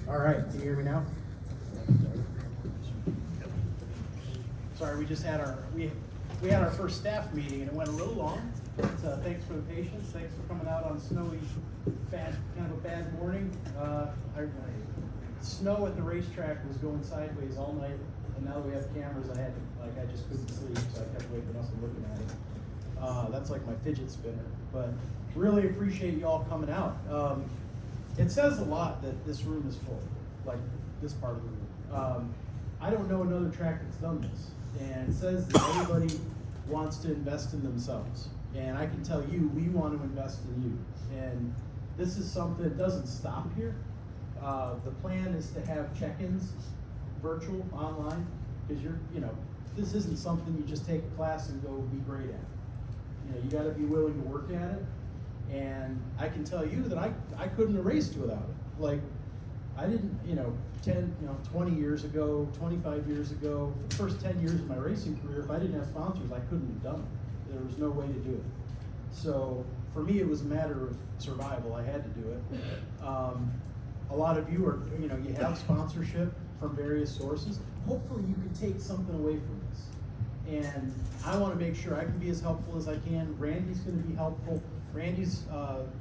All right, can you hear me now? Sorry, we just had we had our first staff meeting and it went a little long, but thanks for the patience. Thanks for coming out on a snowy, kind of a bad morning. Snow at the racetrack was going sideways all night, and now that we have cameras, I just couldn't sleep, so I kept waking up and looking at it. That's like my fidget spinner, but really appreciate you all coming out. It says a lot that this room is full, like this part of the room. I don't know another track that's done this, and it says that everybody wants to invest in themselves, and I can tell you, we want to invest in you, and this is something that doesn't stop here. The plan is to have check-ins, virtual, online, because this isn't something you just take a class and go be great at. You got to be willing to work at it, and I can tell you that I couldn't have raced without it. Like, I didn't, 20 years ago, 25 years ago, for the first 10 years of my racing career, if I didn't have sponsors, I couldn't have done it. There was no way to do it. So for me, it was a matter of survival. I had to do it. A lot of you are, you have sponsorship from various sources. Hopefully you can take something away from this. And I want to make sure I can be as helpful as I can. Randy's going to be helpful. Randy's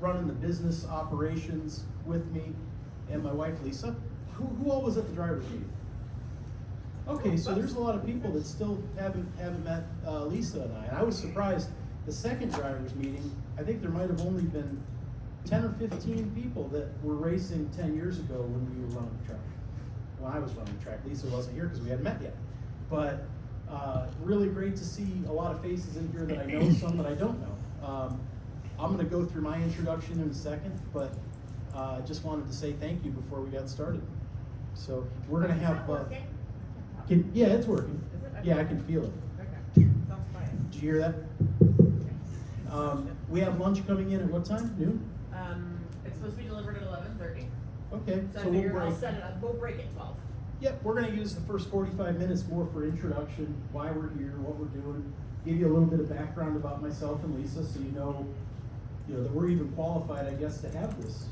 running the business operations with me, and my wife Lisa. Who all was at the driver's meeting? Okay, so there's a lot of people that still haven't met Lisa and I. And I was surprised. The second driver's meeting, I think there might have only been 10 or 15 people that were racing 10 years ago when we were running the track. When I was running the track, Lisa wasn't here because we hadn't met yet. But really great to see a lot of faces in here that I know, some that I don't know. I'm going to go through my introduction in a second, but just wanted to say thank you before we got started. So we're going to have. Yeah, it's working. Is it? Okay. Yeah, I can feel it. Okay, sounds fine. Did you hear that? We have lunch coming in at what time? Noon? It's supposed to be delivered at 11:30. Okay. So I we'll figured break. I'll set it up. We'll break at 12. Yep, we're going to use the first 45 minutes more for introduction, why we're here, what we're doing, give you a little bit of background about myself and Lisa, so you know that we're even qualified, I guess, to have this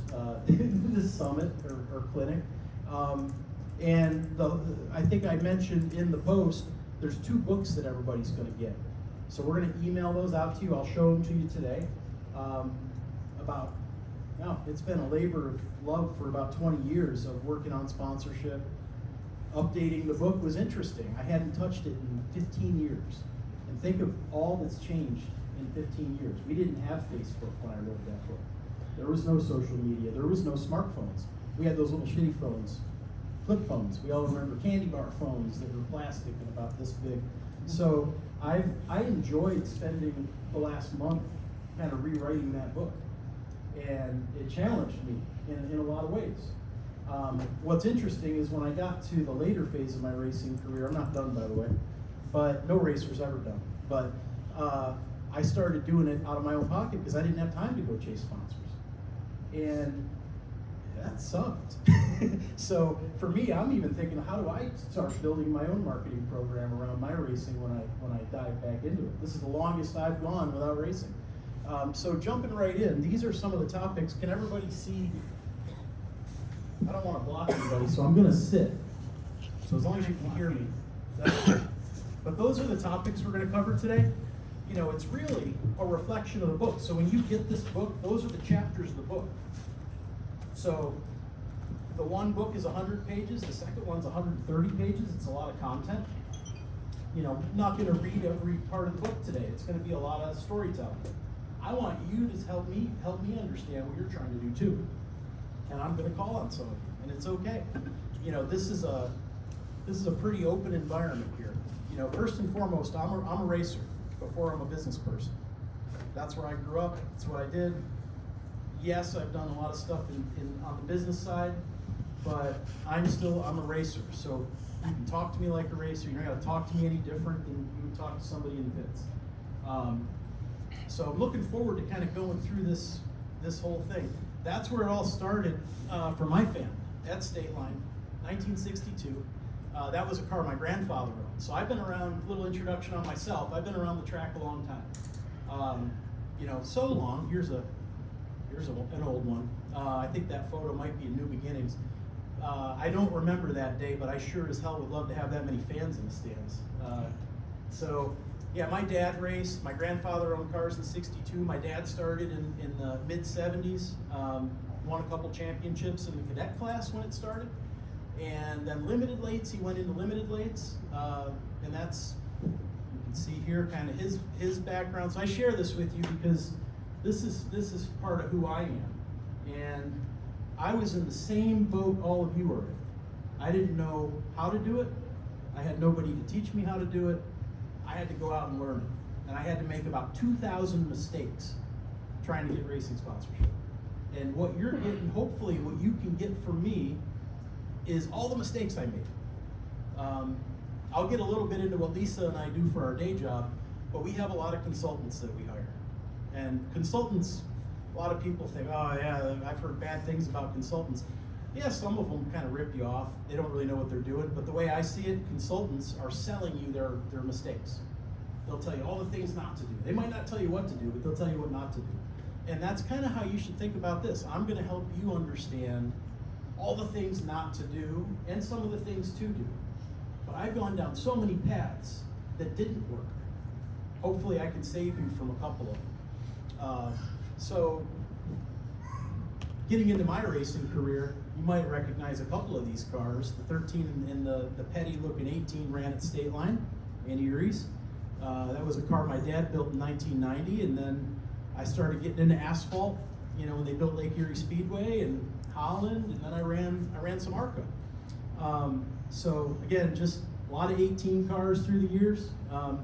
this summit or clinic. And I think I mentioned in the post, there's 2 books that everybody's going to get. So we're going to email those out to you. I'll show them to you today. It's been a labor of love for about 20 years of working on sponsorship. Updating the book was interesting. I hadn't touched it in 15 years. And think of all that's changed in 15 years. We didn't have Facebook when I wrote that book. There was no social media. There was no smartphones. We had those little shitty phones, flip phones. We all remember candy bar phones that were plastic and about this big. So I enjoyed spending the last month kind of rewriting that book. And it challenged me in a lot of ways. What's interesting is when I got to the later phase of my racing career, I'm not done by the way, but no racer's ever done. But I started doing it out of my own pocket because I didn't have time to go chase sponsors. And that sucked. So for me, I'm even thinking, how do I start building my own marketing program around my racing when I dive back into it? This is the longest I've gone without racing. So jumping right in, these are some of the topics. Can everybody see? I don't want to block anybody, so I'm going to sit. So as long as you can hear me. But those are the topics we're going to cover today. It's really a reflection of the book. So when you get this book, those are the chapters of the book. So the one book is 100 pages, the second one's 130 pages. It's a lot of content. I'm not going to read every part of the book today. It's going to be a lot of storytelling. I want you to help me understand what you're trying to do too. And I'm going to call on some of you, and it's okay. This is a pretty open environment here. First and foremost, I'm a racer before I'm a business person. That's where I grew up. That's what I did. Yes, I've done a lot of stuff on the business side, but I'm a racer. So you can talk to me like a racer. You're not going to talk to me any different than you would talk to somebody in the pits. So I'm looking forward to kind of going through this whole thing. That's where it all started for my family at State Line, 1962. That was a car my grandfather owned. So I've been around, little introduction on myself, I've been around the track a long time. So long, here's an old one. I think that photo might be in New Beginnings. I don't remember that day, but I sure as hell would love to have that many fans in the stands. So, yeah, my dad raced. My grandfather owned cars in '62. My dad started in the mid-'70s. Won a couple championships in the cadet class when it started. And then limited lates, he went into limited lates. And that's, you can see here kind of his background. So I share this with you because this is part of who I am. And I was in the same boat all of you are in. I didn't know how to do it. I had nobody to teach me how to do it. I had to go out and learn it. And I had to make about 2,000 mistakes trying to get racing sponsorship. And what you're getting, hopefully what you can get from me, is all the mistakes I made. I'll get a little bit into what Lisa and I do for our day job, but we have a lot of consultants that we hire. And consultants, a lot of people think, oh yeah, I've heard bad things about consultants. Yeah, some of them kind of rip you off. They don't really know what they're doing, but the way I see it, consultants are selling you their mistakes. They'll tell you all the things not to do. They might not tell you what to do, but they'll tell you what not to do. And that's kind of how you should think about this. I'm gonna help you understand all the things not to do and some of the things to do. But I've gone down so many paths that didn't work. Hopefully I can save you from a couple of them. So getting into my racing career, you might recognize a couple of these cars. The 13 and the petty looking 18 ran at State Line in Erie's. That was a car my dad built in 1990, and then I started getting into asphalt, you know, when they built Lake Erie Speedway and Holland, and then I ran some ARCA. So again, just a lot of 18 cars through the years, a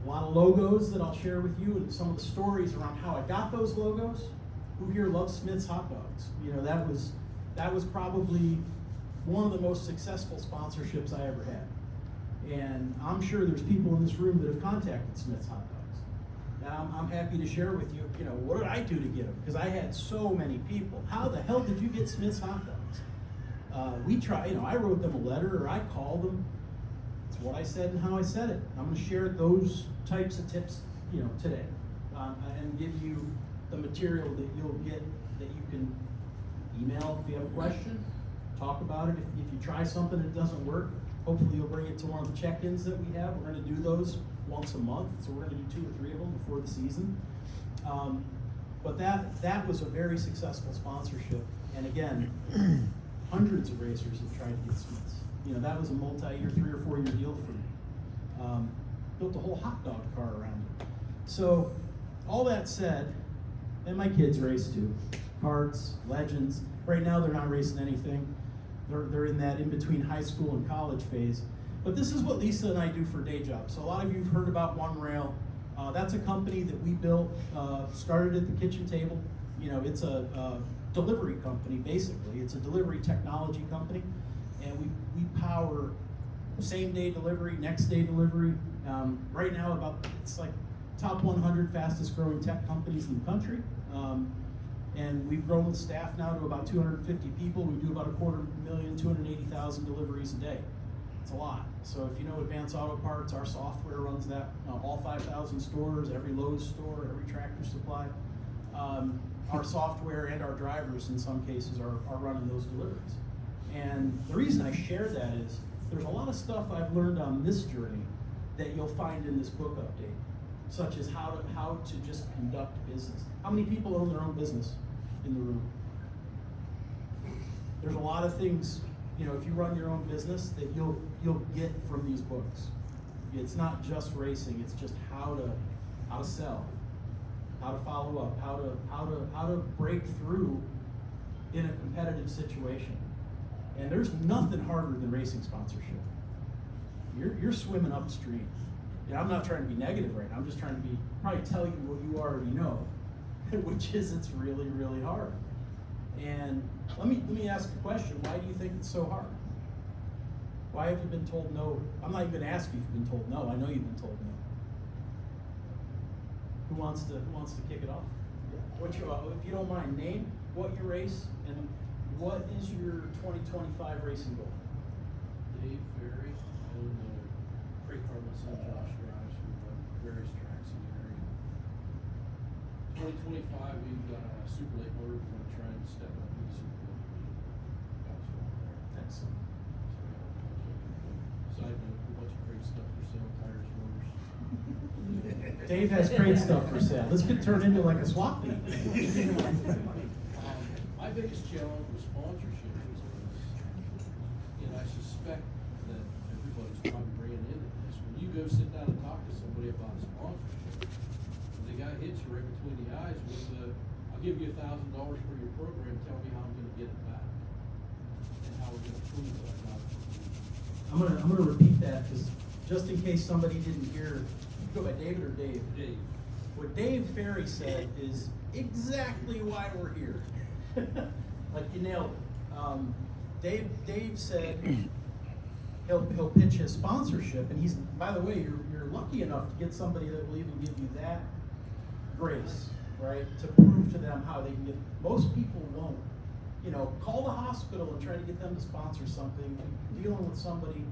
lot of logos that I'll share with you, and some of the stories around how I got those logos. Who here loves Smith's hot dogs? You know, that was probably one of the most successful sponsorships I ever had. And I'm sure there's people in this room that have contacted Smith's hot dogs. Now I'm happy to share with you, you know, what did I do to get them? Because I had so many people. How the hell did you get Smith's hot dogs? I wrote them a letter, or I called them. It's what I said and how I said it. I'm going to share those types of tips, you know, today, and give you the material that you'll get that you can email if you have a question, talk about it. If you try something that doesn't work, hopefully you'll bring it to one of the check-ins that we have. We're going to do those once a month, so we're going to do 2 or 3 of them before the season. But that was a very successful sponsorship, and again, hundreds of racers have tried to get Smiths. You know, that was a multi-year, 3 or 4 year deal for me. Built a whole hot dog car around it. So, all that said, and my kids race too. Karts, Legends. Right now they're not racing anything. They're in that in-between high school and college phase. But this is what Lisa and I do for day jobs. So a lot of you have heard about One Rail. That's a company that we built, started at the kitchen table. You know, it's a delivery company, basically. It's a delivery technology company. And we power same-day delivery, next-day delivery. Right now, it's like top 100 fastest growing tech companies in the country. And we've grown the staff now to about 250 people. We do about 250,000, 280,000 deliveries a day. It's a lot. So if you know Advanced Auto Parts, our software runs that. All 5,000 stores, every Lowe's store, every Tractor Supply. Our software and our drivers, in some cases, are running those deliveries. And the reason I share that is there's a lot of stuff I've learned on this journey that you'll find in this book update, such as how to just conduct business. How many people own their own business in the room? There's a lot of things, you know, if you run your own business, that you'll get from these books. It's not just racing; it's just how to sell, how to follow up, how to break through in a competitive situation. And there's nothing harder than racing sponsorship. You're swimming upstream. Yeah, I'm not trying to be negative right now. I'm just trying to probably tell you what you already know, which is it's really, really hard. And let me ask a question. Why do you think it's so hard? Why have you been told no? I'm not even going to ask you if you've been told no. I know you've been told no. Who wants to kick it off? Yeah. If you don't mind, name what you race and what is your 2025 racing goal? Dave Ferry and Craig Cartman's son Josh drives from various tracks in the area. 2025, we've got a Super Late motor. We're going to try and step up to the Super Late. Dave has great stuff for sale. This could turn into like a swap meet. My biggest challenge with sponsorship is, and I suspect that everybody's probably ran into this, when you go sit down and talk to somebody about sponsorship, the guy hits you right between the eyes with I'll give you $1,000 for your program, tell me how I'm gonna get it back, and how we're gonna prove that I got it. I'm gonna repeat that, because just in case somebody didn't hear, you go by David or Dave? Dave. What Dave Ferry said is exactly why we're here. Like, you nailed it. Dave said he'll pitch his sponsorship, and he's, by the way, you're lucky enough to get somebody that will even give you that grace, right, to prove to them how they can get. Most people won't. You know, call the hospital and try to get them to sponsor something. Dealing with somebody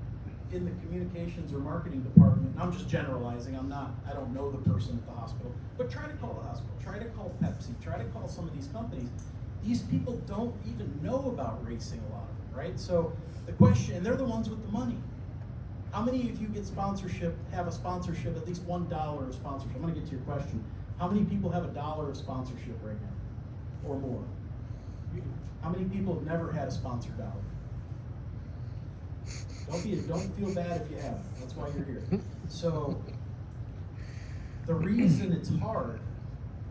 in the communications or marketing department, and I'm just generalizing, I don't know the person at the hospital, but try to call the hospital, try to call Pepsi, try to call some of these companies. These people don't even know about racing, a lot of them, right? So the question, and they're the ones with the money. How many of you get sponsorship, have a sponsorship, at least $1 of sponsorship? I'm gonna get to your question. How many people have $1 of sponsorship right now, or more? How many people have never had a sponsored dollar? Don't feel bad if you haven't. That's why you're here. So the reason it's hard,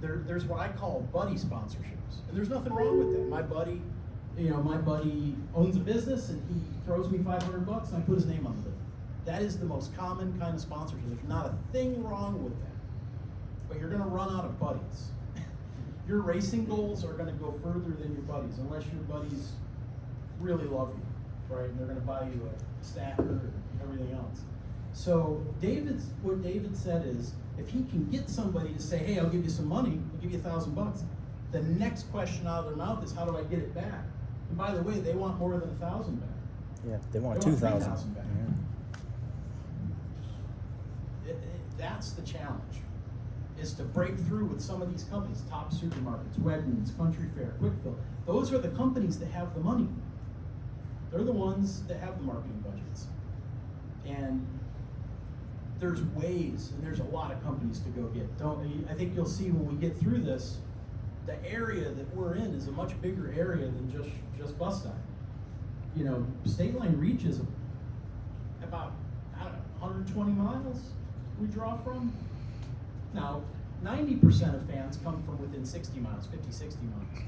there's what I call buddy sponsorships, and there's nothing wrong with that. My buddy owns a business, and he throws me $500, and I put his name on the bill. That is the most common kind of sponsorship. There's not a thing wrong with that. But you're going to run out of buddies. Your racing goals are going to go further than your buddies, unless your buddies really love you, right? And they're going to buy you a stacker and everything else. So what David said is, if he can get somebody to say, hey, I'll give you some money, I'll give you $1,000, the next question out of their mouth is, how do I get it back? And by the way, they want more than 1,000 back. Yeah, they want 3,000 2,000. back. That's the challenge, is to break through with some of these companies, Top Supermarkets, Wegmans, Country Fair, Quickfill. Those are the companies that have the money. They're the ones that have the marketing budgets. And there's ways, and there's a lot of companies to go get. I think you'll see when we get through this, the area that we're in is a much bigger area than just bus stop. You know, State Line reaches about, 120 miles we draw from. Now, 90% of fans come from within 60 miles, 50, 60 miles.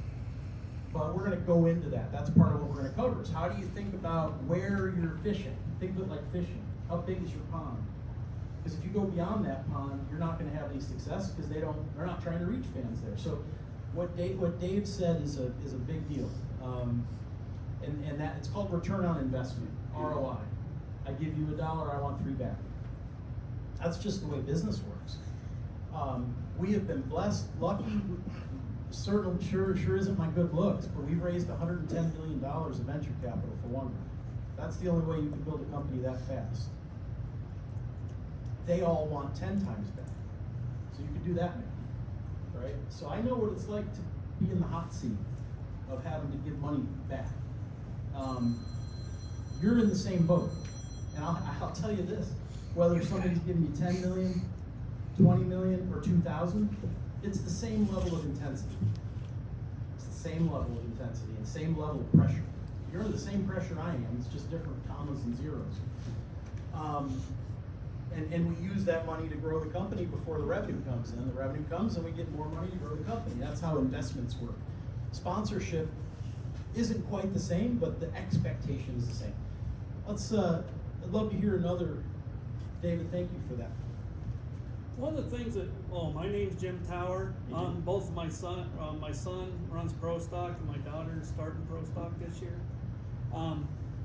But we're going to go into that. That's part of what we're going to cover, is how do you think about where you're fishing? Think of it like fishing. How big is your pond? Because if you go beyond that pond, you're not going to have any success, because they're not trying to reach fans there. So what Dave said is a big deal. And that it's called return on investment, ROI. I give you $1, I want 3 back. That's just the way business works. We have been blessed, lucky. Certainly, sure isn't my good looks, but we've raised $110 million of venture capital for one. That's the only way you can build a company that fast. They all want 10 times back, so you can do that now, right? So I know what it's like to be in the hot seat of having to give money back. You're in the same boat, and I'll tell you this: whether somebody's giving you 10 million, 20 million, or 2,000, it's the same level of intensity. It's the same level of intensity and same level of pressure. You're under the same pressure I am, it's just different commas and zeros. And we use that money to grow the company before the revenue comes in. The revenue comes and we get more money to grow the company. That's how investments work. Sponsorship isn't quite the same, but the expectation is the same. I'd love to hear another. David, thank you for that. One of the things that, my name's Jim Tower. Both my son runs Pro Stock, and my daughter's starting Pro Stock this year.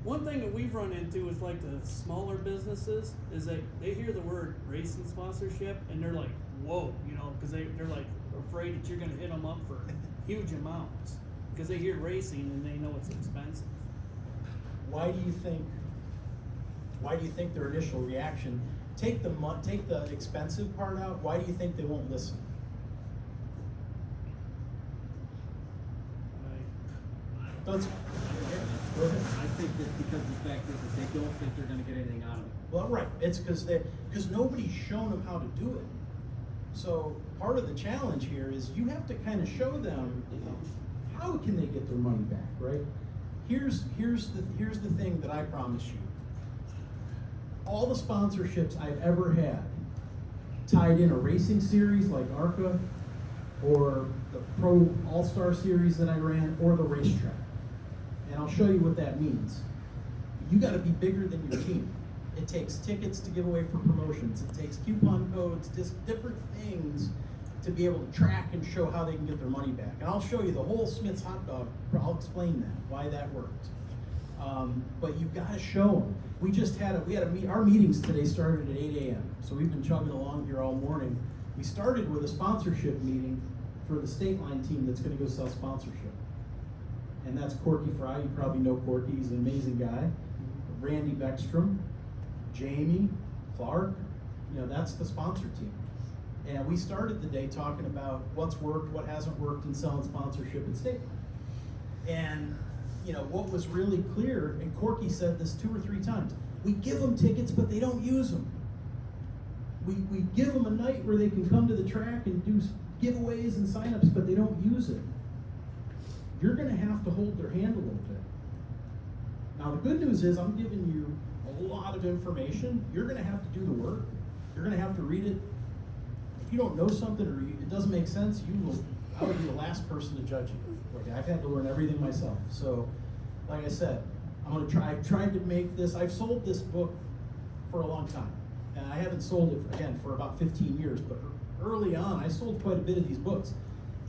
One thing that we've run into is like the smaller businesses is that they hear the word racing sponsorship and they're like, whoa, because they're like afraid that you're going to hit them up for huge amounts because they hear racing and they know it's expensive. Why do you think their initial reaction? Take the expensive part out. Why do you think they won't listen? Go ahead. I think that because the fact is that they don't think they're going to get anything out of it. Well, right. It's because nobody's shown them how to do it. So part of the challenge here is you have to kind of show them, how can they get their money back, right? Here's the thing that I promise you. All the sponsorships I've ever had tied in a racing series like ARCA, or the Pro All-Star Series that I ran, or the racetrack. And I'll show you what that means. You gotta be bigger than your team. It takes tickets to give away for promotions. It takes coupon codes, just different things to be able to track and show how they can get their money back. And I'll show you the whole Smith's hot dog. I'll explain that, why that worked. But you've got to show them. Our meetings today started at 8 a.m. So we've been chugging along here all morning. We started with a sponsorship meeting for the state line team that's going to go sell sponsorship. And that's Corky Fry. You probably know Corky. He's an amazing guy. Randy Beckstrom, Jamie, Clark. That's the sponsor team. And we started the day talking about what's worked, what hasn't worked in selling sponsorship at state. And what was really clear, and Corky said this 2 or 3 times, we give them tickets, but they don't use them. We give them a night where they can come to the track and do giveaways and signups, but they don't use it. You're gonna have to hold their hand a little bit. Now the good news is I'm giving you a lot of information. You're gonna have to do the work. You're gonna have to read it. If you don't know something or it doesn't make sense, I would be the last person to judge you. I've had to learn everything myself. So, like I said, I've tried to make this, I've sold this book for a long time. And I haven't sold it, again, for about 15 years, but early on, I sold quite a bit of these books.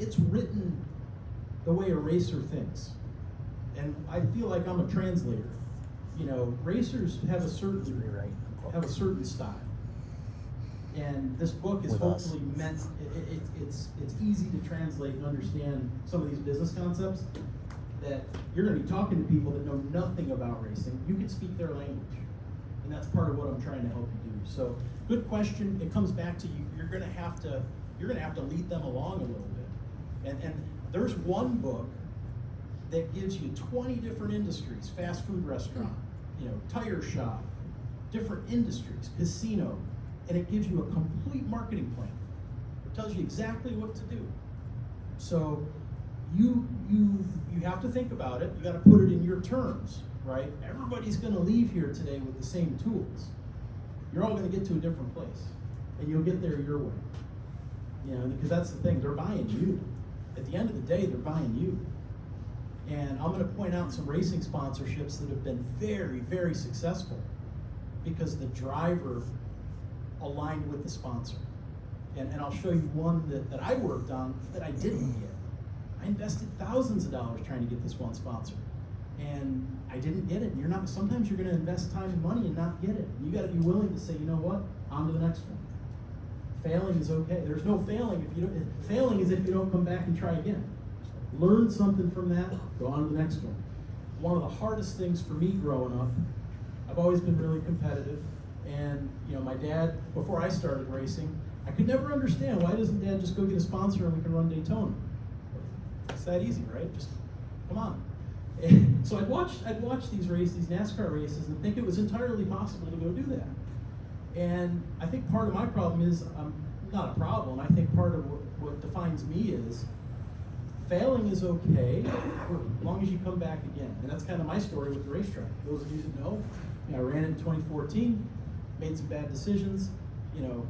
It's written the way a racer thinks. And I feel like I'm a translator. Racers have a certain style. And this book is hopefully meant, it's easy to translate and understand some of these business concepts that you're gonna be talking to people that know nothing about racing. You can speak their language. And that's part of what I'm trying to help you do. So, good question. It comes back to you. You're gonna have to lead them along a little bit. And there's one book that gives you 20 different industries: fast food restaurant, tire shop, different industries, casino, and it gives you a complete marketing plan. It tells you exactly what to do. So you have to think about it. You got to put it in your terms, right? Everybody's going to leave here today with the same tools. You're all going to get to a different place, and you'll get there your way. Because that's the thing. They're buying you. At the end of the day, they're buying you. And I'm going to point out some racing sponsorships that have been very, very successful because the driver aligned with the sponsor. And I'll show you one that I worked on that I didn't get. I invested thousands of dollars trying to get this one sponsor, and I didn't get it. And sometimes you're going to invest time and money and not get it. You got to be willing to say, you know what, on to the next one. Failing is okay. There's no failing if you don't. Failing is if you don't come back and try again. Learn something from that. Go on to the next one. One of the hardest things for me growing up, I've always been really competitive, and my dad, before I started racing, I could never understand, why doesn't Dad just go get a sponsor and we can run Daytona? It's that easy, right? Just come on. And so I'd watch these NASCAR races, and think it was entirely possible to go do that. And I think part of my problem is, not a problem, I think part of what defines me is, failing is okay, as long as you come back again. And that's kind of my story with the racetrack. Those of you that know, I ran it in 2014, made some bad decisions,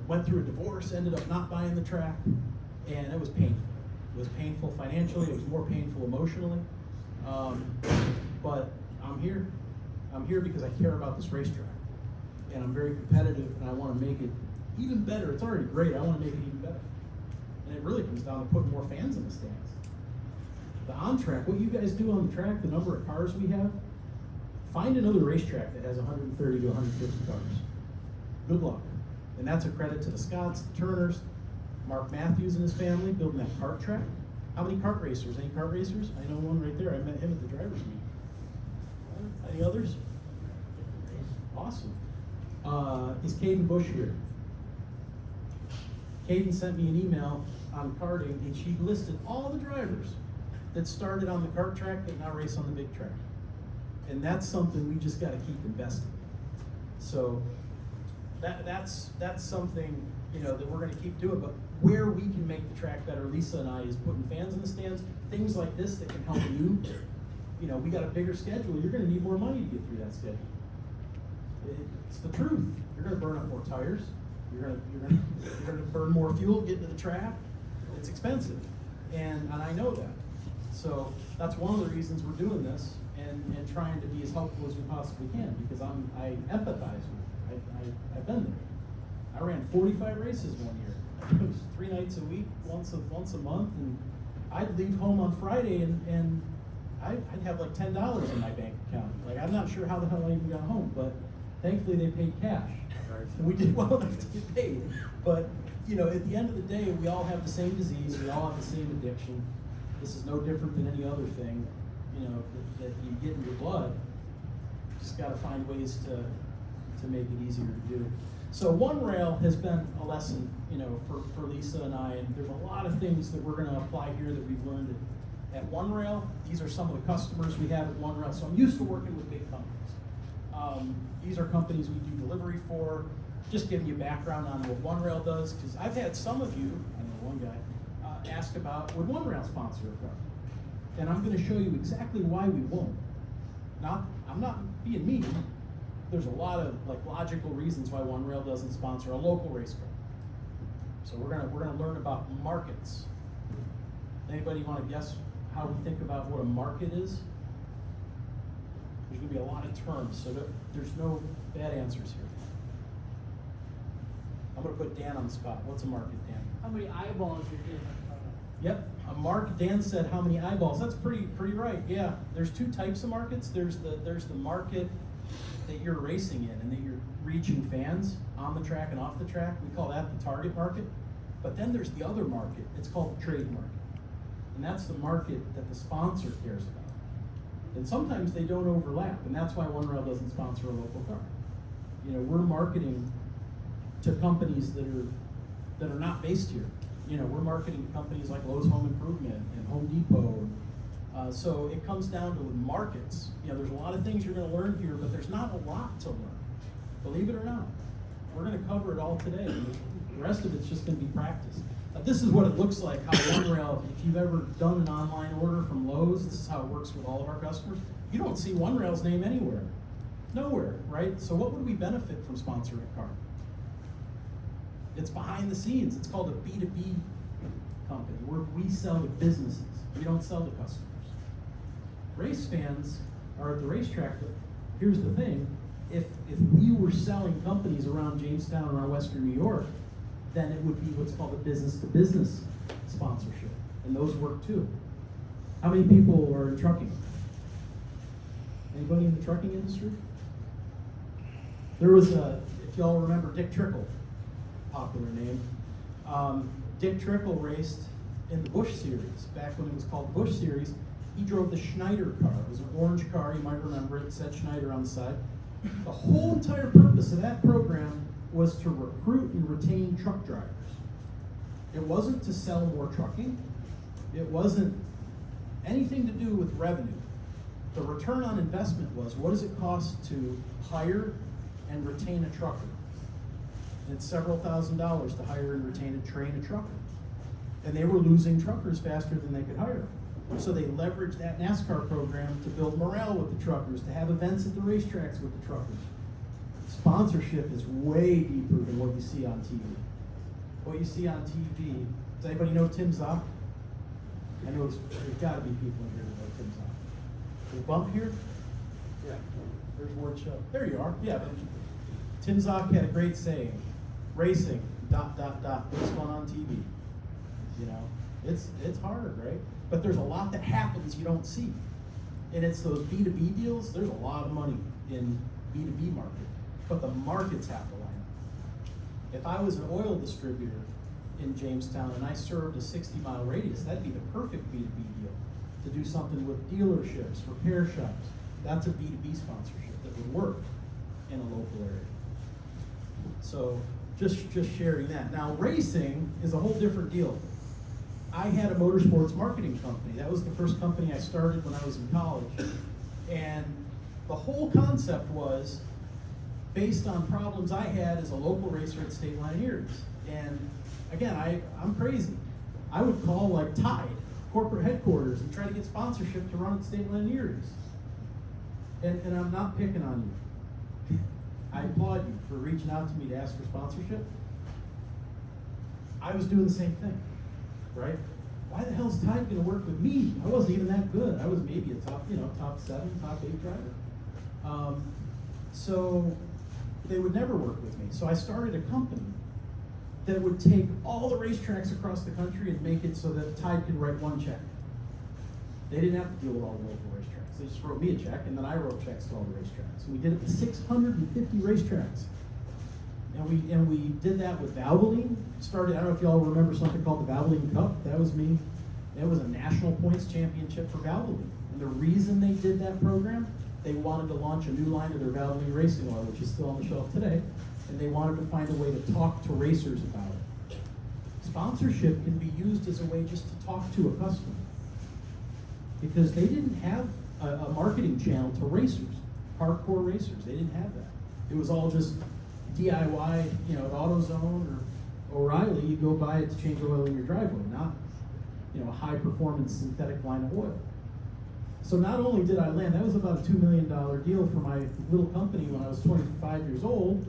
went through a divorce, ended up not buying the track, and it was painful. It was painful financially, it was more painful emotionally. But I'm here. I'm here because I care about this racetrack. And I'm very competitive, and I want to make it even better. It's already great, I want to make it even better. And it really comes down to putting more fans in the stands. The on-track, what you guys do on the track, the number of cars we have, find another racetrack that has 130 to 150 cars. Good luck. And that's a credit to the Scotts, the Turners, Mark Matthews and his family building that kart track. How many kart racers? Any kart racers? I know one right there. I met him at the driver's meeting. Any others? Awesome. Is Caden Bush here? Caden sent me an email on karting, and she listed all the drivers that started on the kart track that now race on the big track. And that's something we just got to keep investing in. So that's something you know, that we're gonna keep doing, but where we can make the track better, Lisa and I, is putting fans in the stands, things like this that can help you. You know, we got a bigger schedule, you're gonna need more money to get through that schedule. It's the truth. You're gonna burn up more tires, you're gonna burn more fuel getting to the track. It's expensive, and I know that. So that's one of the reasons we're doing this and trying to be as helpful as we possibly can, because I empathize with it. I've been there. I ran 45 races one year. It was 3 nights a week, once a month, and I'd leave home on Friday and I'd have like $10 in my bank account. Like, I'm not sure how the hell I even got home, but thankfully they paid cash. And we did well enough to get paid. But, you know, at the end of the day, we all have the same disease, we all have the same addiction. This is no different than any other thing, you know, that you get in your blood. Just gotta find ways to make it easier to do. So One Rail has been a lesson, you know, for Lisa and I, and there's a lot of things that we're gonna apply here that we've learned at One Rail. These are some of the customers we have at One Rail. So I'm used to working with big companies. These are companies we do delivery for. Just giving you background on what One Rail does, because I've had some of you, I know one guy, ask about, would One Rail sponsor a car? And I'm gonna show you exactly why we won't. I'm not being mean. There's a lot of like logical reasons why One Rail doesn't sponsor a local race car. So we're gonna learn about markets. Anybody want to guess how we think about what a market is? There's gonna be a lot of terms, so there's no bad answers here. I'm gonna put Dan on the spot. What's a market, Dan? How many eyeballs you're getting in front of? Yep, a market. Dan said how many eyeballs. That's pretty right. Yeah, there's 2 types of markets. There's the market that you're racing in and that you're reaching fans on the track and off the track. We call that the target market. But then there's the other market. It's called the trade market. And that's the market that the sponsor cares about. And sometimes they don't overlap, and that's why One Rail doesn't sponsor a local car. You know, we're marketing to companies that are not based here. You know, we're marketing to companies like Lowe's Home Improvement and Home Depot. So it comes down to markets. You know, there's a lot of things you're going to learn here, but there's not a lot to learn. Believe it or not, we're going to cover it all today. The rest of it's just going to be practice. This is what it looks like, how One Rail, if you've ever done an online order from Lowe's, this is how it works with all of our customers. You don't see One Rail's name anywhere. Nowhere, right? So what would we benefit from sponsoring a car? It's behind the scenes. It's called a B2B company, where we sell to businesses. We don't sell to customers. Race fans are at the racetrack, but here's the thing. If we were selling companies around Jamestown, around Western New York, then it would be what's called a business-to-business sponsorship, and those work too. How many people are in trucking? Anybody in the trucking industry? There was if y'all remember Dick Trickle, popular name. Dick Trickle raced in the Busch Series, back when it was called Busch Series. He drove the Schneider car. It was an orange car, you might remember it, said Schneider on the side. The whole entire purpose of that program was to recruit and retain truck drivers. It wasn't to sell more trucking. It wasn't anything to do with revenue. The return on investment was, what does it cost to hire and retain a trucker? And it's several $1,000s to hire and retain and train a trucker. And they were losing truckers faster than they could hire. So they leveraged that NASCAR program to build morale with the truckers, to have events at the racetracks with the truckers. Sponsorship is way deeper than what you see on TV. What you see on TV, does anybody know Tim Zock? I know there's gotta be people in here that know Tim Zock. There's Bump here? Yeah. There's Ward Show. There you are, yeah. Tim Zock had a great saying, racing, ... what's fun on TV? You know, it's hard, right? But there's a lot that happens you don't see. And it's those B2B deals, there's a lot of money in B2B market. But the markets have to line up. If I was an oil distributor in Jamestown and I served a 60-mile radius, that'd be the perfect B2B deal. To do something with dealerships, repair shops. That's a B2B sponsorship that would work in a local area. So just sharing that. Now racing is a whole different deal. I had a motorsports marketing company. That was the first company I started when I was in college. And the whole concept was based on problems I had as a local racer at State Line Ears. And again, I'm crazy. I would call like Tide, corporate headquarters, and try to get sponsorship to run at State Land Eries. And I'm not picking on you. I applaud you for reaching out to me to ask for sponsorship. I was doing the same thing, right? Why the hell is Tide gonna work with me? I wasn't even that good. I was maybe a top 7, top 8 driver. So they would never work with me. So I started a company that would take all the racetracks across the country and make it so that Tide could write one check. They didn't have to deal with all the local racetracks. They just wrote me a check, and then I wrote checks to all the racetracks. And we did it with 650 racetracks. And we did that with Valvoline. I don't know if y'all remember something called the Valvoline Cup. That was me. That was a national points championship for Valvoline. And the reason they did that program, they wanted to launch a new line of their Valvoline racing oil, which is still on the shelf today. And they wanted to find a way to talk to racers about it. Sponsorship can be used as a way just to talk to a customer. Because they didn't have a marketing channel to racers, hardcore racers. They didn't have that. It was all just DIY, at AutoZone or O'Reilly. You go buy it to change oil in your driveway, not a high performance synthetic line of oil. So not only did I land, that was about a $2 million deal for my little company when I was 25 years old.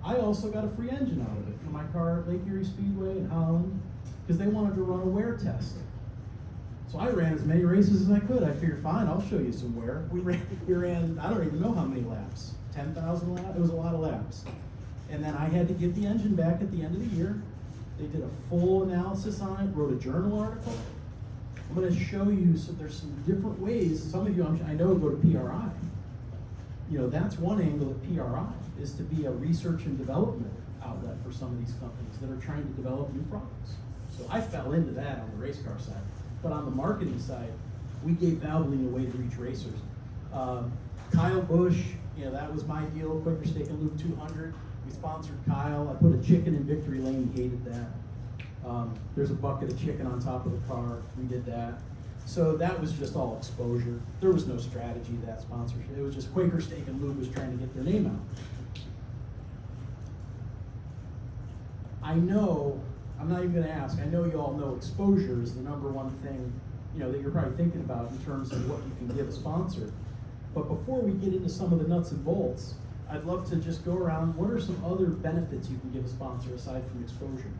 I also got a free engine out of it for my car at Lake Erie Speedway in Holland because they wanted to run a wear test. So I ran as many races as I could. I figured, fine, I'll show you some wear. We ran, I don't even know how many laps, 10,000 laps? It was a lot of laps. And then I had to give the engine back at the end of the year. They did a full analysis on it, wrote a journal article. I'm going to show you, so there's some different ways. Some of you, I know, go to PRI. That's one angle at PRI, is to be a research and development outlet for some of these companies that are trying to develop new products. So I fell into that on the race car side. But on the marketing side, we gave Valvoline a way to reach racers. Kyle Busch, that was my deal, Quicker Steak and Lube 200. We sponsored Kyle. I put a chicken in Victory Lane, he hated that. There's a bucket of chicken on top of the car, we did that. So that was just all exposure. There was no strategy to that sponsorship. It was just Quaker Steak and Lube was trying to get their name out. I know, I'm not even gonna ask, I know you all know exposure is the number one thing, that you're probably thinking about in terms of what you can give a sponsor. But before we get into some of the nuts and bolts, I'd love to just go around, what are some other benefits you can give a sponsor aside from exposure?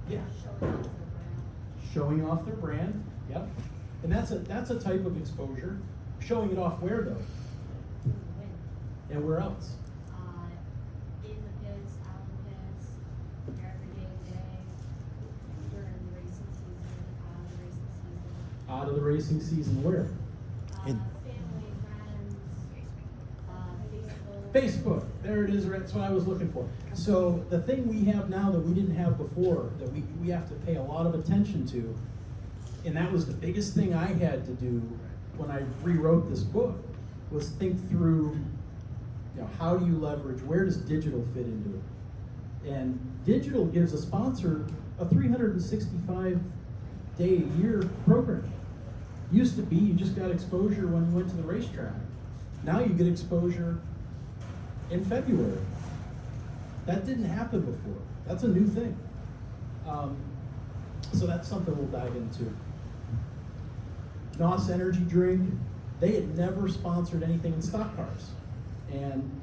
Yeah. Showing off their brand, yep. And that's a type of exposure. Showing it off where though? And where else? In the pits, out in the pits, every day, during the racing season, out of the racing season. Out of the racing season where? Family, friends, Facebook. Facebook, there it is, that's what I was looking for. So the thing we have now that we didn't have before, that we have to pay a lot of attention to, and that was the biggest thing I had to do when I rewrote this book, was think through, how do you leverage, where does digital fit into it? And digital gives a sponsor a 365 day a year program. Used to be you just got exposure when you went to the racetrack. Now you get exposure in February. That didn't happen before. That's a new thing. So that's something we'll dive into. NOS Energy Drink, they had never sponsored anything in stock cars. And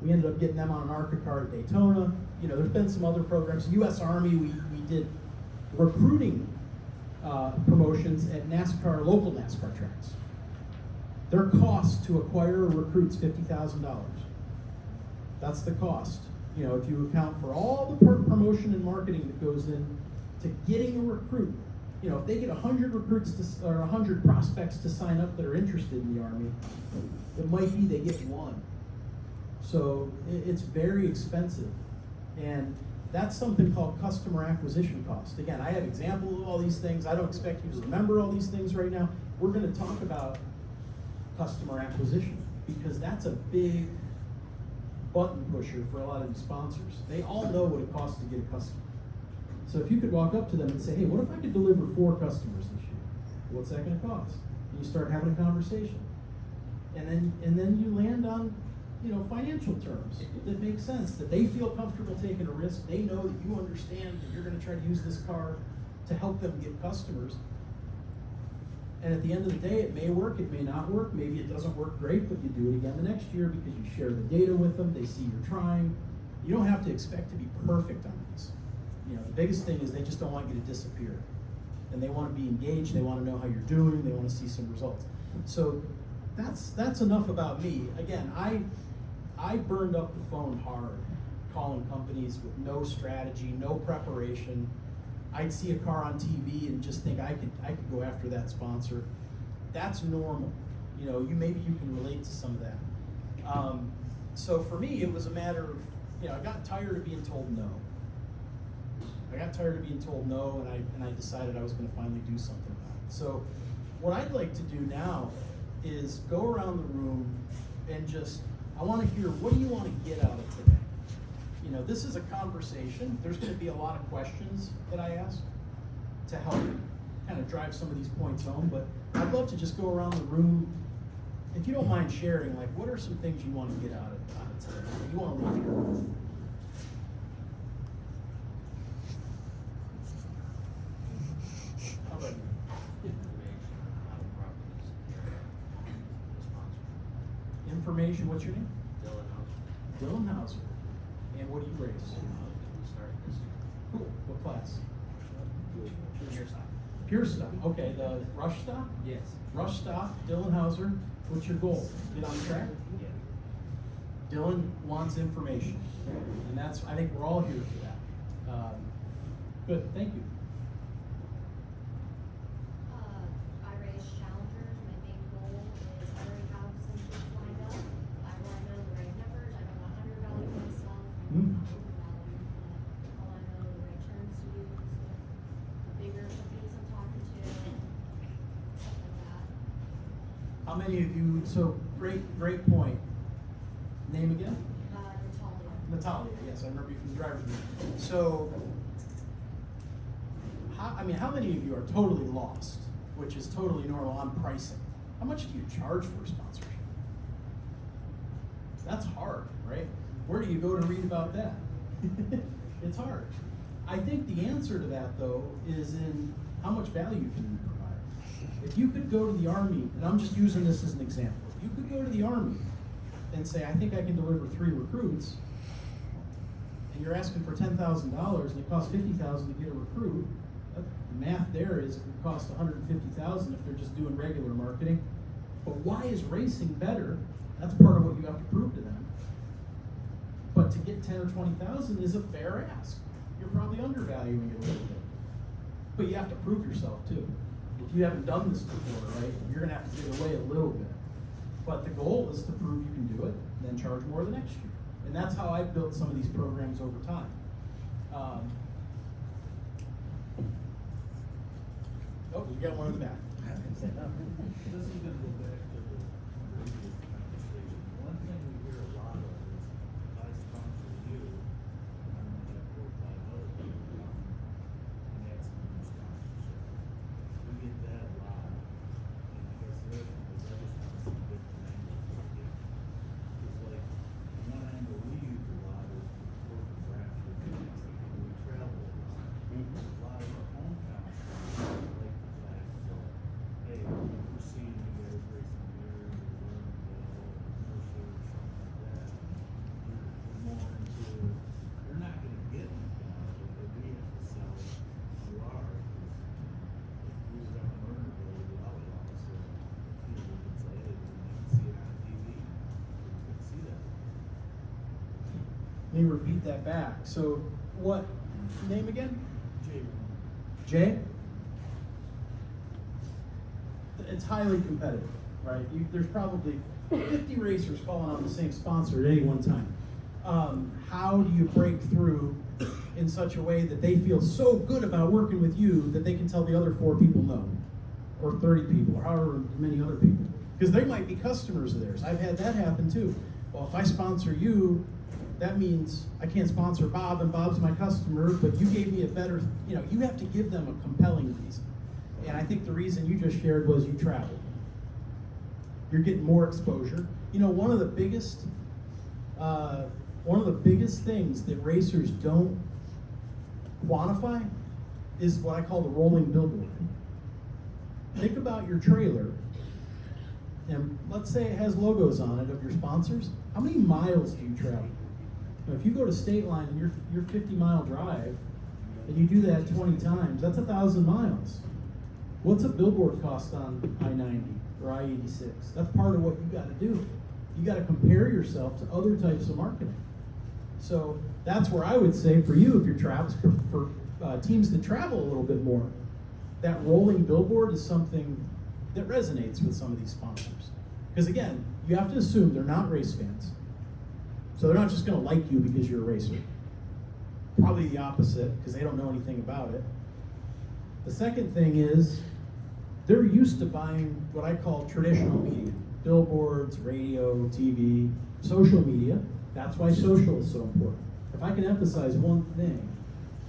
we ended up getting them on an ARCA car at Daytona. There's been some other programs. U.S. Army, we did recruiting promotions at NASCAR, local NASCAR tracks. Their cost to acquire a recruit's $50,000. That's the cost. If you account for all the promotion and marketing that goes in to getting a recruit, if they get 100 recruits or 100 prospects to sign up that are interested in the Army, it might be they get one. So it's very expensive. And that's something called customer acquisition cost. Again, I have examples of all these things. I don't expect you to remember all these things right now. We're going to talk about customer acquisition because that's a big button pusher for a lot of these sponsors. They all know what it costs to get a customer. So if you could walk up to them and say, hey, what if I could deliver 4 customers this year? What's that going to cost? And you start having a conversation. And then you land on, financial terms that make sense, that they feel comfortable taking a risk. They know that you understand that you're gonna try to use this car to help them get customers. And at the end of the day, it may work, it may not work, maybe it doesn't work great, but you do it again the next year because you share the data with them, they see you're trying. You don't have to expect to be perfect on these. The biggest thing is they just don't want you to disappear. And they want to be engaged, they want to know how you're doing, they want to see some results. So that's enough about me. Again, I burned up the phone hard, calling companies with no strategy, no preparation. I'd see a car on TV and just think I could go after that sponsor. That's normal. Maybe you can relate to some of that. So for me, it was a matter of, I got tired of being told no. I got tired of being told no, and I decided I was going to finally do something about it. So what I'd like to do now is go around the room and I want to hear, what do you want to get out of today? This is a conversation. There's going to be a lot of questions that I ask to help kind of drive some of these points home, but I'd love to just go around the room. If you don't mind sharing, like, what are some things you want to get out of today? What you want to leave here with? How about you? Information, what's your name? Dylan Hauser. And what do you race? Cool. What class? Pure stock. Okay, the rush stock? Yes. Rush stock, Dylan Hauser. What's your goal? Get on track? Yeah. Dylan wants information. And I think we're all here for that. Good, thank you. I race challengers. My main goal is I already have some kids lined up. I want to know the right numbers. I don't want undervalue myself. I don't want overvalue. All I know the right terms to use with the bigger companies I'm talking to, stuff like that. How many of you, so great point. Name again? Natalia, yes, I remember you from the driver's room. So, how many of you are totally lost, which is totally normal on pricing? How much do you charge for a sponsorship? That's hard, right? Where do you go to read about that? It's hard. I think the answer to that, though, is in how much value can you provide. If you could go to the Army, and I'm just using this as an example, if you could go to the Army and say, I think I can deliver 3 recruits, and you're asking for $10,000 and it costs $50,000 to get a recruit, the math there is it would cost $150,000 if they're just doing regular marketing. But why is racing better? That's part of what you have to prove to them. But to get 10 or 20,000 is a fair ask. You're probably undervaluing it a little bit. But you have to prove yourself too. If you haven't done this before, right, you're gonna have to give away a little bit. But the goal is to prove you can do it, and then charge more the next year. And that's how I've built some of these programs over time. Oh, you got one in the back. This is gonna go back to the previous conversation. One thing we hear a lot of is, if I sponsor you, I'm gonna have 4 or 5 other people come and ask me for sponsorship. We get that a lot. And I guess the other thing is, I just want to see different angles of it. It's like, one angle we use a lot is work with grassroots communities, and we travel a lot. A lot of our hometown sponsors like the fact that, hey, we're seeing you guys racing here, you're learning commercial or something like that. You're more into, you're not gonna get anything out of it, but we have to sell you are, because if we were on Learner Day, the outlaw, so people could say, hey, we can see it on TV, we could see that. Let me repeat that back. So what, name again? Jay, Jay? It's highly competitive, right? There's probably 50 racers calling on the same sponsor at any one time. How do you break through in such a way that they feel so good about working with you that they can tell the other 4 people no, or 30 people, or however many other people? Because they might be customers of theirs. I've had that happen too. Well, if I sponsor you, that means I can't sponsor Bob, and Bob's my customer, but you gave me a better, you have to give them a compelling reason. And I think the reason you just shared was you traveled. You're getting more exposure. You know, one of the biggest things that racers don't quantify is what I call the rolling billboard. Think about your trailer, and let's say it has logos on it of your sponsors. How many miles do you travel? Now, if you go to State Line and your 50-mile drive, and you do that 20 times, that's 1,000 miles. What's a billboard cost on I-90 or I-86? That's part of what you got to do. You got to compare yourself to other types of marketing. So that's where I would say for you, if you're for teams that travel a little bit more, that rolling billboard is something that resonates with some of these sponsors. Because again, you have to assume they're not race fans. So they're not just going to like you because you're a racer. Probably the opposite, because they don't know anything about it. The second thing is, they're used to buying what I call traditional media. Billboards, radio, TV, social media. That's why social is so important. If I can emphasize one thing,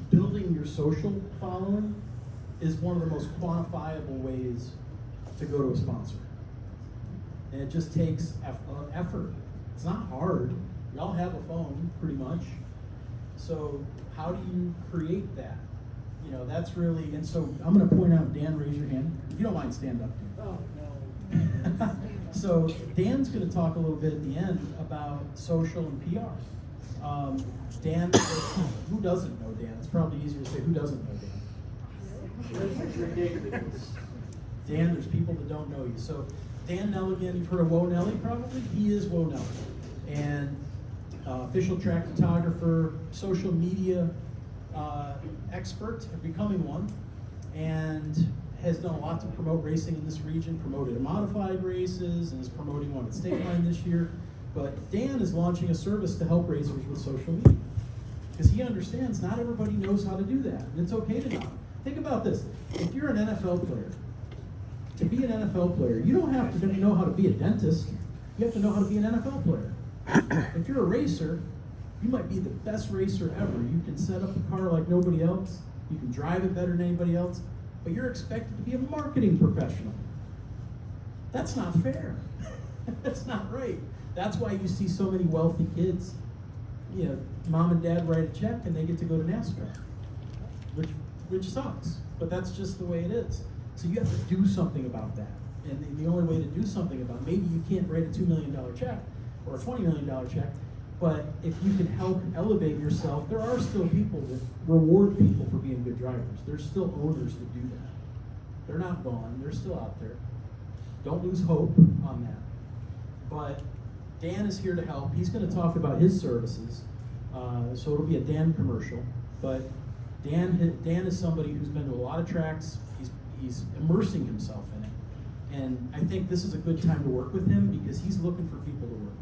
building your social following is one of the most quantifiable ways to go to a sponsor. And it just takes effort. It's not hard. We all have a phone, pretty much. So how do you create that? You know, that's really, and so I'm going to point out, Dan, raise your hand. If you don't mind, stand up. Oh, no. So Dan's going to talk a little bit at the end about social and PR. Dan, who doesn't know Dan? It's probably easier to say who doesn't know Dan. Dan, there's people that don't know you. So Dan Nelligan, you've heard of Wo Nelly probably? He is Wo Nelly. And official track photographer, social media expert, becoming one, and has done a lot to promote racing in this region, promoted modified races, and is promoting one at State Line this year. But Dan is launching a service to help racers with social media. Because he understands not everybody knows how to do that, and it's okay to not. Think about this. If you're an NFL player, to be an NFL player, you don't have to know how to be a dentist. You have to know how to be an NFL player. If you're a racer, you might be the best racer ever. You can set up a car like nobody else. You can drive it better than anybody else. But you're expected to be a marketing professional. That's not fair. That's not right. That's why you see so many wealthy kids. You know, mom and dad write a check and they get to go to NASCAR, which sucks. But that's just the way it is. So you have to do something about that. And the only way to do something about it, maybe you can't write a $2 million check or a $20 million check, but if you can help elevate yourself, there are still people that reward people for being good drivers. There's still owners that do that. They're not gone. They're still out there. Don't lose hope on that. But Dan is here to help. He's going to talk about his services. So it'll be a Dan commercial. But Dan is somebody who's been to a lot of tracks. He's immersing himself in it. And I think this is a good time to work with him because he's looking for people to work with.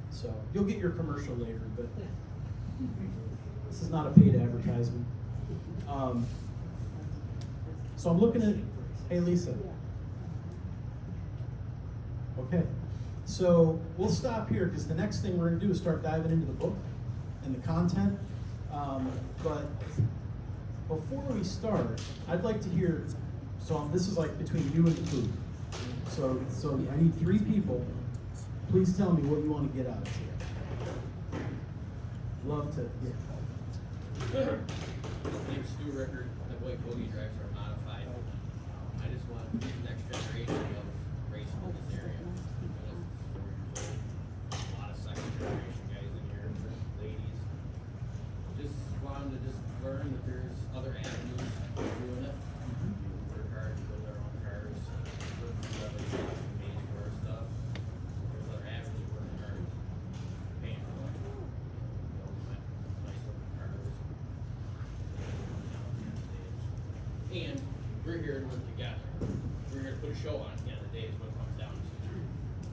So you'll get your commercial later, but this is not a paid advertisement. So I'm looking at, hey Lisa. Okay, so we'll stop here because the next thing we're going to do is start diving into the book and the content. But before we start, I'd like to hear, so this is like between you and the food. So I need 3 people. Please tell me what you want to get out of here. Love to, yeah. My name's Stu Rickard. My boy Cody drives our modified. I just want the next generation of racing in this area. I'm 4 years old. A lot of second generation guys in here, ladies. Just want them to just learn that there's other avenues of doing it. Work hard, build their own cars, work for other stuff, manage our stuff. There's other avenues working hard, paying for it. Nice looking cars. And we're here to work together. We're here to put a show on at the end of the day is what it comes down to.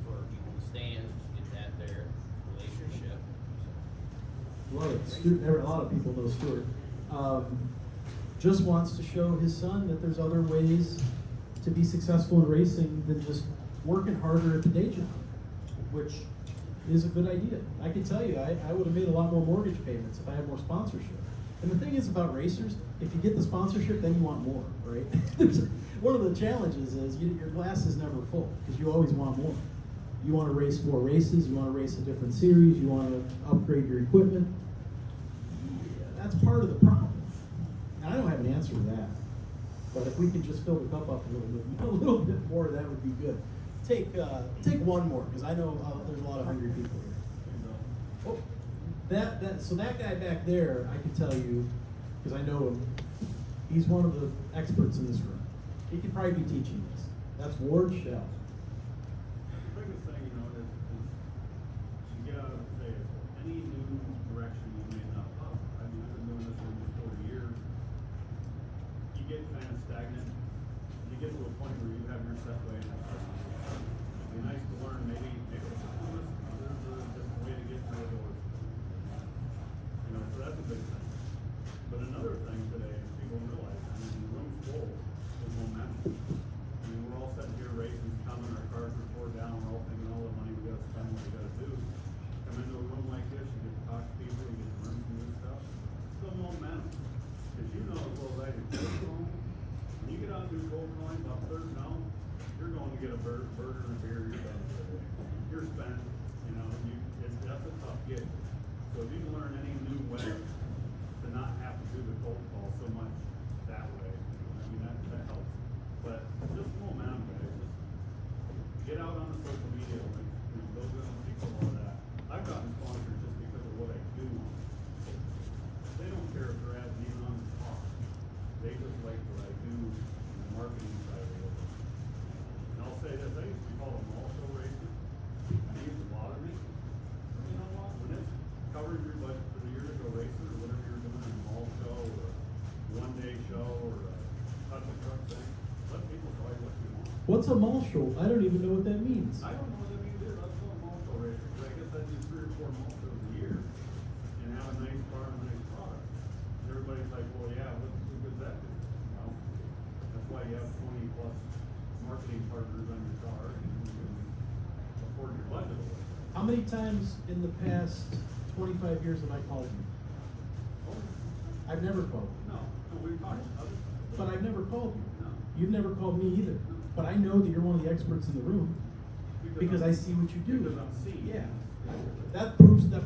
For people to stand, get that their relationship. Love it. A lot of people know Stuart. Just wants to show his son that there's other ways to be successful in racing than just working harder at the day job, which is a good idea. I can tell you, I would have made a lot more mortgage payments if I had more sponsorship. And the thing is about racers, if you get the sponsorship, then you want more, right? One of the challenges is your glass is never full because you always want more. You want to race more races, you want to race a different series, you want to upgrade your equipment. Yeah, that's part of the problem. And I don't have an answer to that. But if we could just fill the cup up a little bit more, that would be good. Take one more, because I know there's a lot of hungry people here. Oh, so that guy back there, I can tell you, because I know him, he's one of the experts in this room. He could probably be teaching this. That's Ward Shell. The biggest thing, you know, is you get out of, say, any new direction you may not follow. I mean, I've been doing this for almost 40 years. You get kind of stagnant. You get to a point where you have your set way. It'd be nice to learn maybe there's a different way to get through the doors. You know, so that's a big thing. But another thing today is people realize, I mean, the room's full with momentum. I mean, we're all sitting here racing, coming, our cars are tore down, we're all thinking all the money we gotta spend, what we gotta do. Come into a room like this, you get to talk to people, you get to learn some new stuff. It's the momentum. Cause you know as well as I do, when you get out and do cold calling about third down, you're going to get a burger and a beer, you're done for the day. You're spent, you know, that's a tough gig. So if you can learn any new way to not have to do the cold call so much that way, I mean, that helps. But just momentum, guys, just get out on the social media, like, you know, those are the people, all that. I've gotten sponsored just because of what I do. They don't care if they're at even on the talk. They just like what I do in the marketing side of it. And I'll say this, I used to be called a mall show racer. And it used to bother me. But you know what? When it's covering your budget for the year to go racing or whatever you're doing, a mall show or a one-day show or a touch a truck thing, let people tell you what you want. What's a mall show? I don't even know what that means. I don't know what that means either. Let's call a mall show racer. Because I guess I do 3 or 4 mall shows a year and have a nice car and a nice product. And everybody's like, well, yeah, what does that do? You know? That's why you have 20 plus marketing partners on your car and you can afford your budget away. How many times in the past 25 years have I called you? I've never called you. No, we've talked about other stuff. But I've never called you. No. You've never called me either. But I know that you're one of the experts in the room because I see what you do. Because I'm seeing. Yeah. That proves the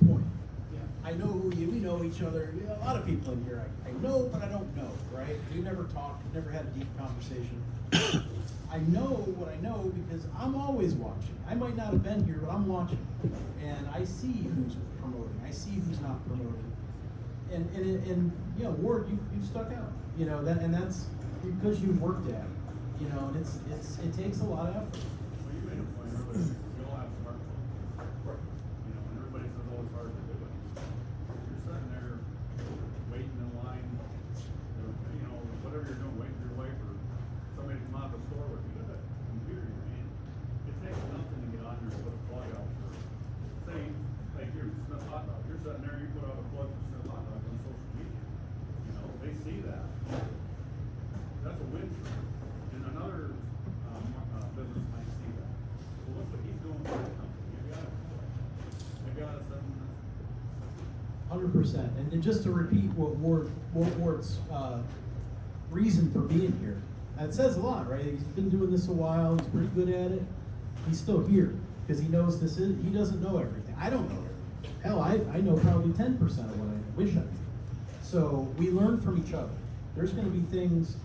point. Yeah. I know who you, we know each other. You know, a lot of people in here, I know, but I don't know, right? We never talked, never had a deep conversation. I know what I know because I'm always watching. I might not have been here, but I'm watching. And I see who's promoting. I see who's not promoting. And you know, Ward, you've stuck out. You know, that's because you've worked at it. You know, and it takes a lot of effort. Well, you made a point earlier. We all have smartphones. Right. You know, and everybody says, oh, it's hard to do it. If you're sitting there waiting in line, you know, whatever you're doing, waiting for your wife or somebody to come out of the store with you, that computer in your hand, it takes nothing to get on there and put a plug out for, say, like you're Smith Hot Dog. You're sitting there, you put out a plug for Smith Hot Dog on social media. You know, they see that. That's a win for them. And another business might see that. Well, look what he's doing for the company. You got it. 100%. And just to repeat what Ward's reason for being here, that says a lot, right? He's been doing this a while. He's pretty good at it. He's still here because he knows he doesn't know everything. I don't know everything. Hell, I know probably 10% of what I wish I knew. So we learn from each other. There's going to be things,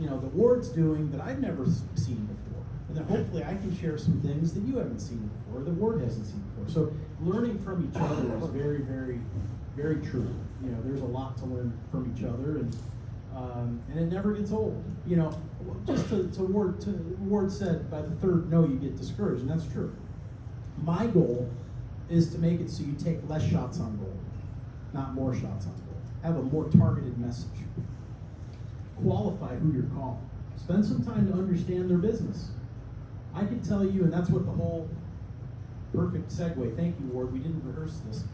you know, that Ward's doing that I've never seen before. And then hopefully I can share some things that you haven't seen before, that Ward hasn't seen before. So learning from each other is very, very, very true. You know, there's a lot to learn from each other, and it never gets old. You know, just to Ward said, by the third no, you get discouraged, and that's true. My goal is to make it so you take less shots on goal, not more shots on goal. Have a more targeted message. Qualify who you're calling. Spend some time to understand their business. I can tell you, and that's what the whole perfect segue. Thank you, Ward. We didn't rehearse this,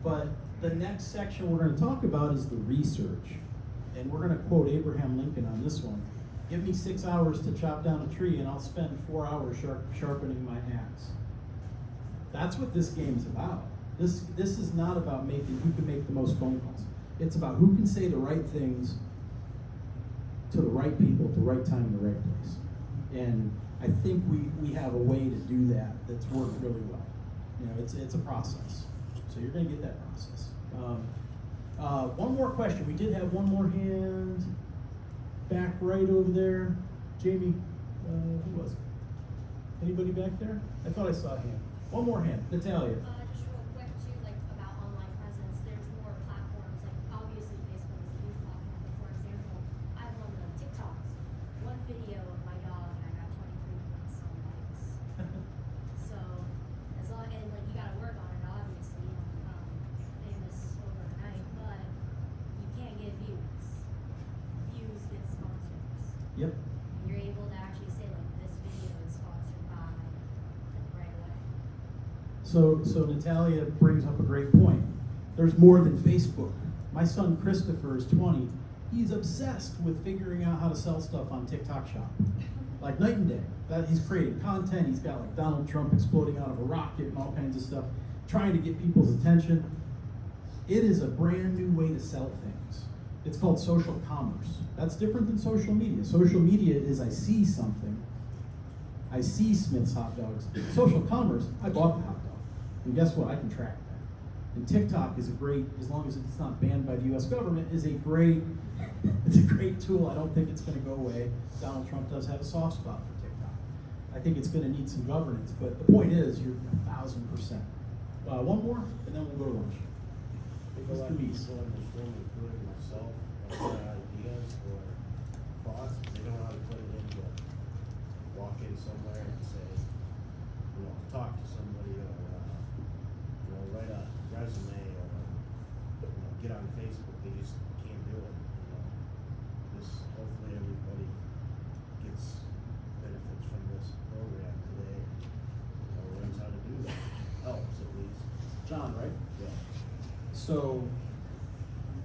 but the next section we're going to talk about is the research, and we're going to quote Abraham Lincoln on this one. Give me 6 hours to chop down a tree, and I'll spend 4 hours sharpening my axe. That's what this game's about. This is not about who can make the most phone calls. It's about who can say the right things to the right people at the right time in the right place. And I think we have a way to do that that's worked really well. You know, it's a process. So you're gonna get that process. One more question. We did have one more hand back right over there. Jamie, who was it? Anybody back there? I thought I saw a hand. One more hand. Natalia. Just real quick too, like about online presence, there's more platforms, like obviously Facebook is a huge platform, but for example, I have one of the TikToks, one video of my dog and I got 23 likes. So, as long, and like you gotta work on it, obviously, you don't become famous overnight, but you can't get views. Views get sponsors. Yep. You're able to actually say like, this video is sponsored by, like right away. So Natalia brings up a great point. There's more than Facebook. My son Christopher is 20. He's obsessed with figuring out how to sell stuff on TikTok Shop. Like night and day. That he's creating content. He's got like Donald Trump exploding out of a rocket and all kinds of stuff, trying to get people's attention. It is a brand new way to sell things. It's called social commerce. That's different than social media. Social media is I see something. I see Smith's hot dogs. Social commerce, I bought the hot dog. And guess what? I can track that. And TikTok is a great, as long as it's not banned by the US government, it's a great tool. I don't think it's gonna go away. Donald Trump does have a soft spot for TikTok. I think it's gonna need some governance, but the point is, you're 1,000%. One more, and then we'll go to lunch. I think a lot of people in this room, including myself, have got ideas or thoughts, but they don't know how to put it into walk in somewhere and say, you know, talk to somebody or, you know, write a resume or, you know, get on Facebook. They just can't do it. You know, hopefully everybody gets benefits from this program today. Or learns how to do that. Helps at least. John, right? Yeah. So,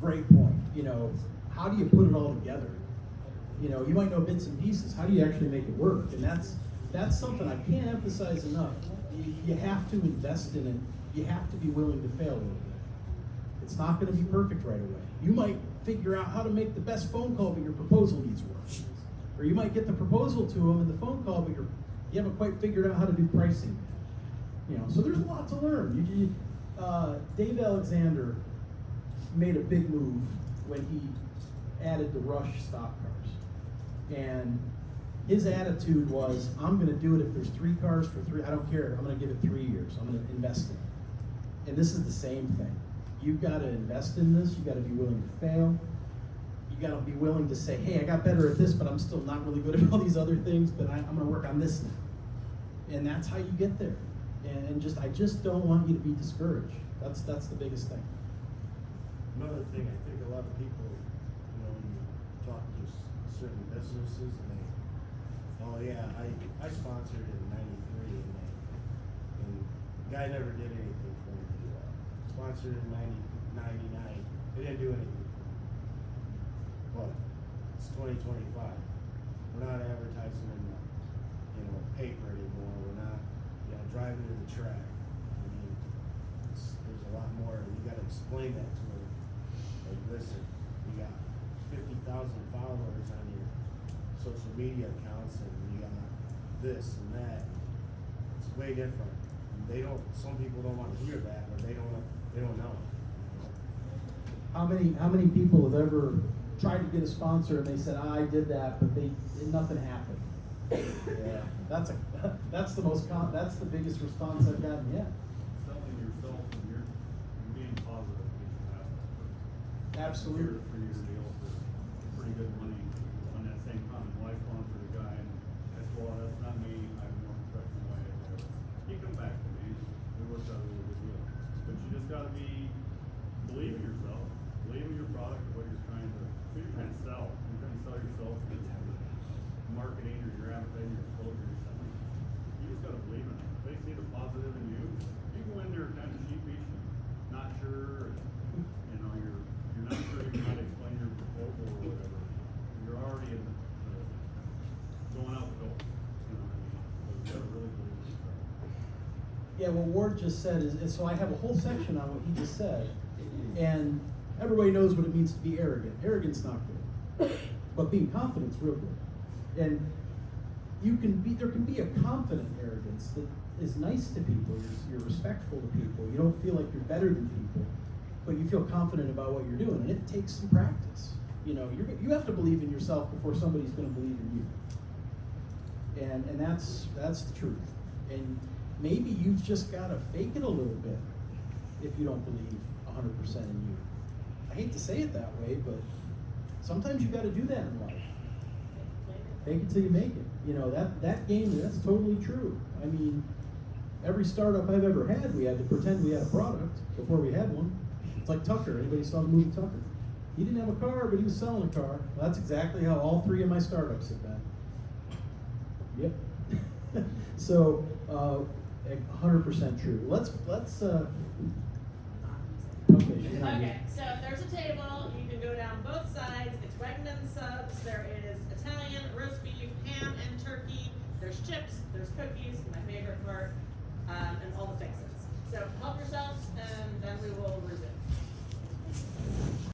great point. You know, how do you put it all together? You know, you might know bits and pieces. How do you actually make it work? And that's something I can't emphasize enough. You have to invest in it. You have to be willing to fail a little bit. It's not going to be perfect right away. You might figure out how to make the best phone call, but your proposal needs work. Or you might get the proposal to them in the phone call, but you haven't quite figured out how to do pricing yet. You know, so there's a lot to learn. Dave Alexander made a big move when he added the Rush stock cars. And his attitude was, I'm gonna do it if there's 3 cars for 3, I don't care, I'm gonna give it 3 years, I'm gonna invest in it. And this is the same thing. You've gotta invest in this, you gotta be willing to fail. You gotta be willing to say, hey, I got better at this, but I'm still not really good at all these other things, but I'm gonna work on this now. And that's how you get there. And I just don't want you to be discouraged. That's the biggest thing. Another thing, I think a lot of people, you know, when you talk to certain businesses and they, oh yeah, I sponsored in '93 and the guy never did anything for me. Sponsored in '99, they didn't do anything for me. But it's 2025. We're not advertising in the, you know, paper anymore. We're not, you know, driving to the track. I mean, there's a lot more. You got to explain that to them. Like, listen, you got 50,000 followers on your social media accounts, and you got this and that. It's way different. They don't. Some people don't want to hear that, or they don't know. You know? How many people have ever tried to get a sponsor and they said, I did that, but nothing happened? Yeah, that's the biggest response I've gotten yet. Selling yourself and you're being positive is the best effort. Absolutely. 3-year deal for pretty good money. On that same comment, my sponsor, the guy, and I said, well, that's not me. I have no professional way of it. He come back to me. We worked out a really good deal. But you just got to believe in yourself, believe in your product, what you're trying to sell. You're trying to sell yourself, marketing, or your advertising, your exposure, or something. You just got to believe in it. If they see the positive in you, you go in there kind of sheepish, not sure, you know, you're not sure you can explain your proposal or whatever. You're already in going out the door. You know what I mean? So you got to really believe in yourself. Yeah, what Ward just said is so I have a whole section on what he just said, and everybody knows what it means to be arrogant. Arrogant's not good, but being confident's real good. And there can be a confident arrogance that is nice to people. You're respectful to people. You don't feel like you're better than people, but you feel confident about what you're doing, and it takes some practice. You know, you have to believe in yourself before somebody's going to believe in you. And that's the truth. And maybe you've just got to fake it a little bit if you don't believe 100% in you. I hate to say it that way, but sometimes you got to do that in life. Fake it till you make it. You know, that game, that's totally true. I mean, every startup I've ever had, we had to pretend we had a product before we had one. It's like Tucker. Anybody saw the movie Tucker? He didn't have a car, but he was selling a car. Well, that's exactly how all three of my startups have been. Yep. So, 100% true. Let's okay. she's not Okay, so if there's a table, you can go down both sides. It's Wegman subs. There is Italian, roast beef, ham, and turkey. There's chips. There's cookies, my favorite part, and all the fixins. So help yourselves, and then